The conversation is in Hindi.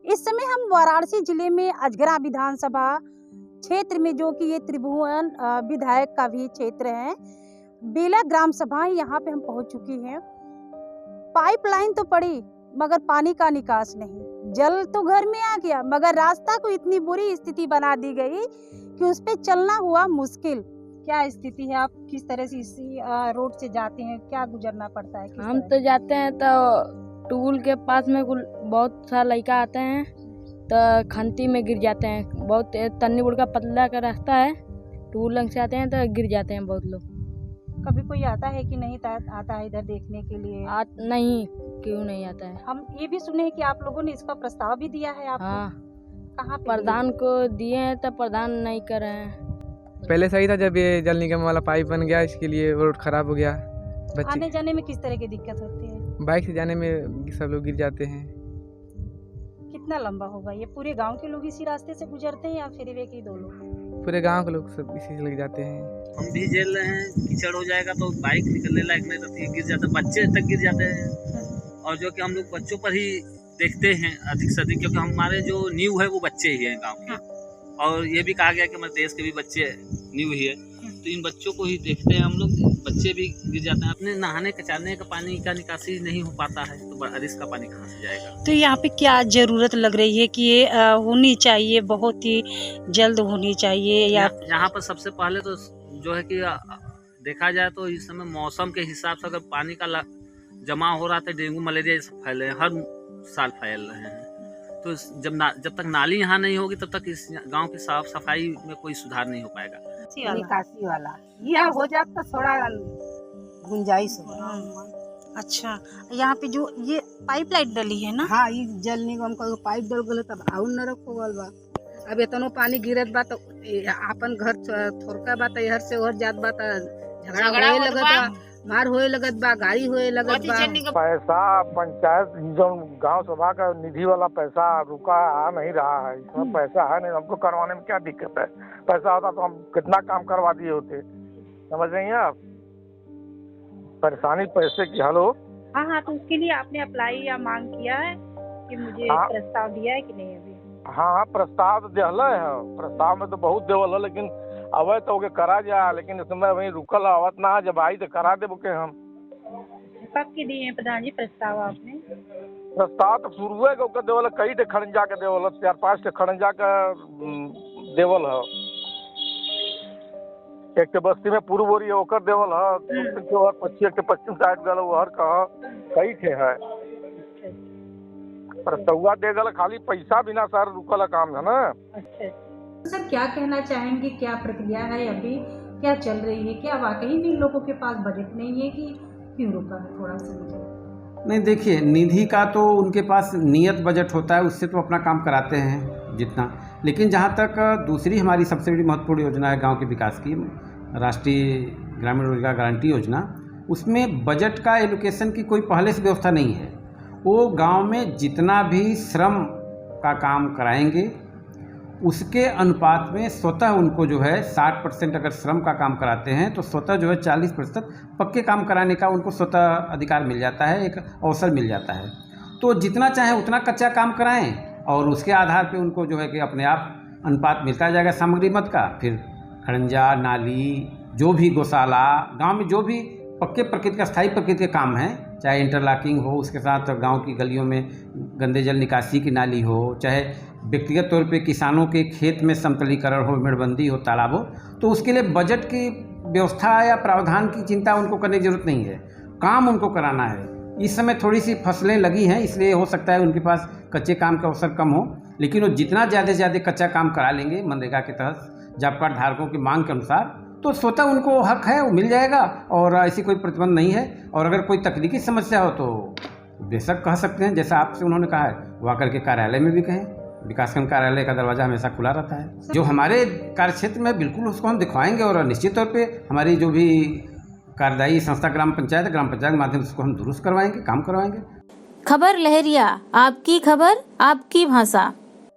इस समय हम वाराणसी जिले में अजगरा विधानसभा क्षेत्र में, जो कि ये त्रिभुवन विधायक का भी क्षेत्र है, बेला ग्राम सभा, यहाँ पे हम पहुंच चुके हैं। पाइपलाइन तो पड़ी मगर पानी का निकास नहीं। जल तो घर में आ गया मगर रास्ता को इतनी बुरी स्थिति बना दी गई कि उस पे चलना हुआ मुश्किल। क्या स्थिति है? आप किस तरह से इसी रोड से जाते हैं? क्या गुजरना पड़ता है? हम तो जाते हैं तो टूल के पास में बहुत सारा लड़का आते हैं तो खंती में गिर जाते हैं। बहुत तन्नी बुड़ का पतला का रास्ता है, टूल लंग से आते हैं तो गिर जाते हैं बहुत लोग। कभी कोई आता है कि नहीं आता है इधर देखने के लिए? नहीं, क्यों नहीं आता है। हम ये भी सुने हैं कि आप लोगों ने इसका प्रस्ताव भी दिया है आपको। हाँ, कहाँ पे? प्रधान को दिए हैं तो प्रधान नहीं कर रहे हैं। पहले सही था, जब ये जल निगम वाला पाइप बन गया इसके लिए रोड खराब हो गया। आने जाने में किस तरह की दिक्कत होती है? बाइक से जाने में सब लोग गिर जाते हैं। कितना लंबा होगा ये? पूरे गांव के लोग इसी रास्ते से गुजरते हैं या फिर वे के दो लोग? पूरे गांव के लोग सब इसी से लग जाते हैं। हम भी झेल रहे हैं, कीचड़ हो जाएगा तो बाइक निकलने लायक नहीं रहती है, गिर जाते, बच्चे तक गिर जाते हैं। और जो कि हम लोग बच्चों पर ही देखते हैं अधिक से अधिक, क्योंकि हमारे जो नींव है वो बच्चे ही हैं गाँव के। और ये भी कहा गया कि हमारे देश के भी बच्चे नींव ही है, तो इन बच्चों को ही देखते हैं हम लोग। बच्चे भी गिर जाते हैं। अपने नहाने कचाने का पानी का निकासी नहीं हो पाता है तो बारिश का पानी कहाँ से जाएगा? तो यहाँ पे क्या जरूरत लग रही है कि ये होनी चाहिए, बहुत ही जल्द होनी चाहिए? या यहाँ पर सबसे पहले तो जो है कि देखा जाए तो इस समय मौसम के हिसाब से अगर पानी का जमा हो रहा था, डेंगू मलेरिया ये सब फैले हैं, हर साल फैल रहे हैं। तो जब तक नाली यहाँ नहीं होगी तब तक इस गांव की साफ सफाई में कोई सुधार नहीं हो पाएगा। निकासी वाला यह हो जाता थोड़ा गुंजाइश हो। अच्छा, यहाँ पे जो ये पाइपलाइन डली है ना? हाँ, ये जल निगम का पाइप डल गल तब आउन नरक हो गल बा। अब इतनो पानी गिरत बा तो अपन घर थोड़का बा तो इधर से उधर जात बा तो झगड़ा होए लगत बा, मार होए लगत बा, गाड़ी होए लगत बा। पैसा पंचायत जो गांव सभा का निधि वाला पैसा रुका आ नहीं रहा है। इसमें पैसा है नहीं, हमको करवाने में क्या दिक्कत है? पैसा होता तो हम कितना काम करवा दिए होते। समझ रही हैं आप? परेशानी पैसे की। हेलो, हाँ, तो उसके लिए आपने अप्लाई या मांग किया है कि मुझे प्रस्ताव दिया है कि नहीं अभी? हाँ, प्रस्ताव तो दिहल है। प्रस्ताव में तो बहुत देवल है, लेकिन अवे तो ओके करा जा, लेकिन इसमें वही रुकल आवत ना, जब आई तो करा दे बुके हम। कब के दिए हैं प्रधान जी प्रस्ताव आपने? प्रस्ताव तो शुरू है ओके देवल, कई ठे खड़ंजा के देवल, 4-5 ठे खड़ंजा का देवल है। एक के बस्ती में पूर्व ओरी ओकर देवल है, पश्चिम साइड गल हर कहा कई ठे है। प्रस्ताव दे गल, खाली पैसा बिना सर रुकल काम है ना। अच्छा सर, क्या कहना चाहेंगे? क्या प्रक्रिया है अभी, क्या चल रही है? क्या वाकई में लोगों के पास बजट नहीं है कि क्यों रुका है? थोड़ा सा मुझे नहीं, देखिए, निधि का तो उनके पास नियत बजट होता है, उससे तो अपना काम कराते हैं जितना। लेकिन जहाँ तक दूसरी हमारी सबसे बड़ी महत्वपूर्ण योजना है गांव के विकास की, राष्ट्रीय ग्रामीण रोजगार गारंटी योजना, उसमें बजट का एलोकेशन की कोई पहले से व्यवस्था नहीं है। वो गांव में जितना भी श्रम का काम कराएंगे उसके अनुपात में स्वतः उनको जो है 60% अगर श्रम का काम कराते हैं तो स्वतः जो है 40% पक्के काम कराने का उनको स्वतः अधिकार मिल जाता है, एक अवसर मिल जाता है। तो जितना चाहे उतना कच्चा काम कराएं और उसके आधार पे उनको जो है कि अपने आप अनुपात मिलता जाएगा सामग्री मद का। फिर खड़ंजा, नाली, जो भी गौशाला, गांव में जो भी पक्के प्रकृति का, स्थायी प्रकृति के काम हैं, चाहे इंटरलॉकिंग हो, उसके साथ गांव की गलियों में गंदे जल निकासी की नाली हो, चाहे व्यक्तिगत तौर पे किसानों के खेत में समतलीकरण हो, मेड़बंदी हो, तालाब हो, तो उसके लिए बजट की व्यवस्था या प्रावधान की चिंता उनको करने की जरूरत नहीं है। काम उनको कराना है। इस समय थोड़ी सी फसलें लगी हैं, इसलिए हो सकता है उनके पास कच्चे काम का अवसर कम हो, लेकिन वो जितना ज़्यादा से ज़्यादा कच्चा काम करा लेंगे मनरेगा के तहत जॉब कार्ड धारकों की मांग के अनुसार, तो स्वतः उनको हक है, वो मिल जाएगा और ऐसी कोई प्रतिबंध नहीं है। और अगर कोई तकनीकी समस्या हो तो बेशक कह सकते हैं, जैसा आपसे उन्होंने कहा है, वो आकर के कार्यालय में भी कहें। विकासखंड कार्यालय का दरवाज़ा हमेशा खुला रहता है। जो हमारे कार्यक्षेत्र में बिल्कुल उसको हम दिखवाएंगे और निश्चित तौर पे हमारी जो भी कार्यदायी संस्था ग्राम पंचायत के माध्यम से उसको हम दुरुस्त करवाएंगे, काम करवाएंगे। खबर लहरिया, आपकी खबर आपकी भाषा।